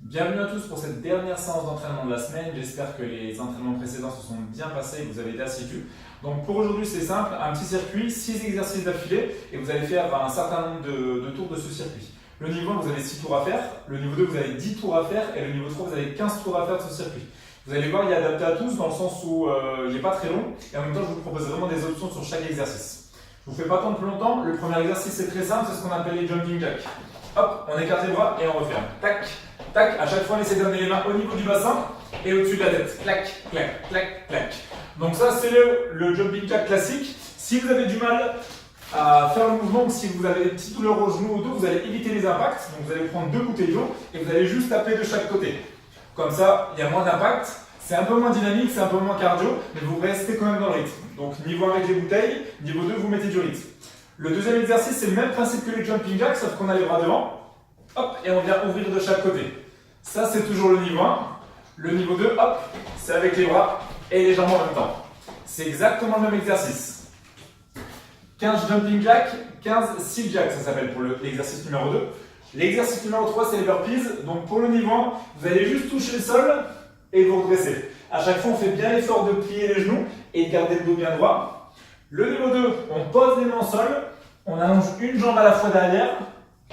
Bienvenue à tous pour cette dernière séance d'entraînement de la semaine. J'espère que les entraînements précédents se sont bien passés et que vous avez été assidus. Donc pour aujourd'hui c'est simple, un petit circuit, 6 exercices d'affilée et vous allez faire un certain nombre de tours de ce circuit. Le niveau 1 vous avez 6 tours à faire, le niveau 2 vous avez 10 tours à faire et le niveau 3 vous avez 15 tours à faire de ce circuit. Vous allez voir, il est adapté à tous dans le sens où il n'est pas très long et en même temps je vous propose vraiment des options sur chaque exercice. Je ne vous fais pas attendre plus longtemps, le premier exercice c'est très simple, c'est ce qu'on appelle les jumping jacks. Hop, on écarte les bras et on referme. Tac, tac, à chaque fois on essaie d'amener les mains au niveau du bassin et au-dessus de la tête. Clac, clac, clac, clac. Donc ça c'est le jumping jack classique. Si vous avez du mal à faire le mouvement ou si vous avez des petites douleurs au genou ou au dos, vous allez éviter les impacts. Donc vous allez prendre 2 bouteilles d'eau et vous allez juste taper de chaque côté. Comme ça, il y a moins d'impact. C'est un peu moins dynamique, c'est un peu moins cardio, mais vous restez quand même dans le rythme. Donc niveau 1 avec les bouteilles, niveau 2 vous mettez du rythme. Le deuxième exercice, c'est le même principe que les jumping jacks, sauf qu'on a les bras devant. Hop, et on vient ouvrir de chaque côté. Ça, c'est toujours le niveau 1. Le niveau 2, hop, c'est avec les bras et les jambes en même temps. C'est exactement le même exercice. 15 jumping jacks, 15 sit jacks, ça s'appelle pour l'exercice numéro 2. L'exercice numéro 3, c'est les burpees. Donc pour le niveau 1, vous allez juste toucher le sol et vous redressez. À chaque fois, on fait bien l'effort de plier les genoux et de garder le dos bien droit. Le niveau 2, on pose les mains au sol, on allonge une jambe à la fois derrière,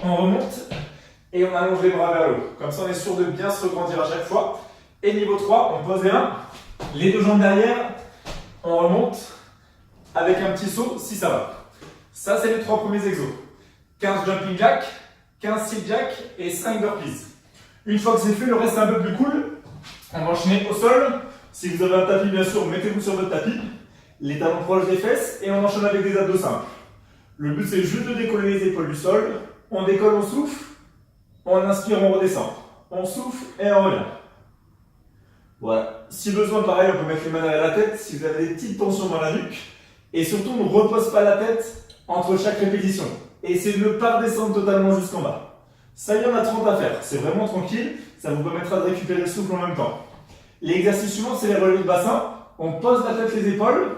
on remonte et on allonge les bras vers le haut. Comme ça, on est sûr de bien se regrandir à chaque fois. Et niveau 3, on pose les mains, les deux jambes derrière, on remonte avec un petit saut si ça va. Ça, c'est les 3 premiers exos. 15 jumping jacks, 15 sit jacks et 5 burpees. Une fois que c'est fait, le reste est un peu plus cool. On va enchaîner au sol. Si vous avez un tapis, bien sûr, mettez-vous sur votre tapis. Les talons proches des fesses et on enchaîne avec des abdos simples. Le but c'est juste de décoller les épaules du sol. On décolle, on souffle. On inspire, on redescend. On souffle et on revient. Voilà. Si besoin, pareil, on peut mettre les mains derrière la tête si vous avez des petites tensions dans la nuque. Et surtout, on ne repose pas la tête entre chaque répétition. Et essayez de ne pas redescendre totalement jusqu'en bas. Ça y est, on a 30 à faire. C'est vraiment tranquille. Ça vous permettra de récupérer le souffle en même temps. L'exercice suivant, c'est les relevés de bassin. On pose la tête, les épaules.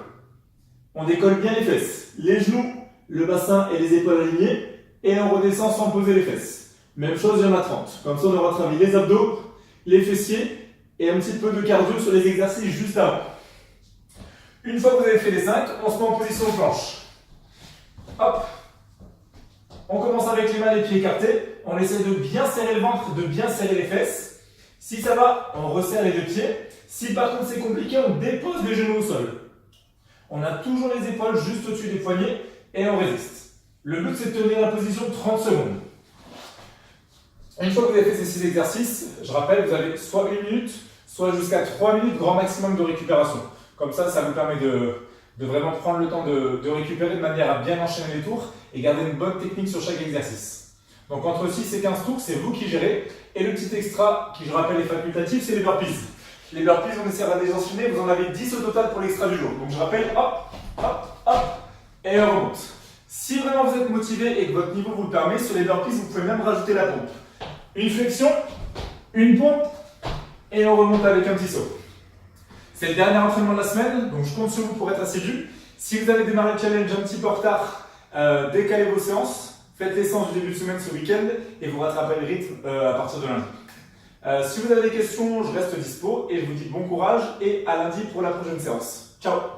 On décolle bien les fesses, les genoux, le bassin et les épaules alignées et on redescend sans poser les fesses. Même chose, il y en a 30. Comme ça, on aura travaillé les abdos, les fessiers et un petit peu de cardio sur les exercices juste avant. Une fois que vous avez fait les 5, on se met en position planche. Hop. On commence avec les mains et les pieds écartés. On essaie de bien serrer le ventre, de bien serrer les fesses. Si ça va, on resserre les deux pieds. Si par contre c'est compliqué, on dépose les genoux au sol. On a toujours les épaules juste au-dessus des poignets et on résiste. Le but c'est de tenir la position 30 secondes. Une fois que vous avez fait ces 6 exercices, je rappelle, vous avez soit 1 minute, soit jusqu'à 3 minutes grand maximum de récupération. Comme ça, ça vous permet de vraiment prendre le temps de récupérer de manière à bien enchaîner les tours et garder une bonne technique sur chaque exercice. Donc entre 6 et 15 tours, c'est vous qui gérez. Et le petit extra, qui je rappelle est facultatif, c'est les burpees. Les burpees, on essaiera de les enchaîner. Vous en avez 10 au total pour l'extra du jour. Donc je rappelle, hop, hop, hop, et on remonte. Si vraiment vous êtes motivé et que votre niveau vous le permet, sur les burpees, vous pouvez même rajouter la pompe. Une flexion, une pompe, et on remonte avec un petit saut. C'est le dernier entraînement de la semaine, donc je compte sur vous pour être assidu. Si vous avez démarré le challenge un petit peu en retard, décalez vos séances, faites les séances du début de semaine ce week-end et vous rattrapez le rythme à partir de lundi. Si vous avez des questions, je reste dispo et je vous dis bon courage et à lundi pour la prochaine séance. Ciao!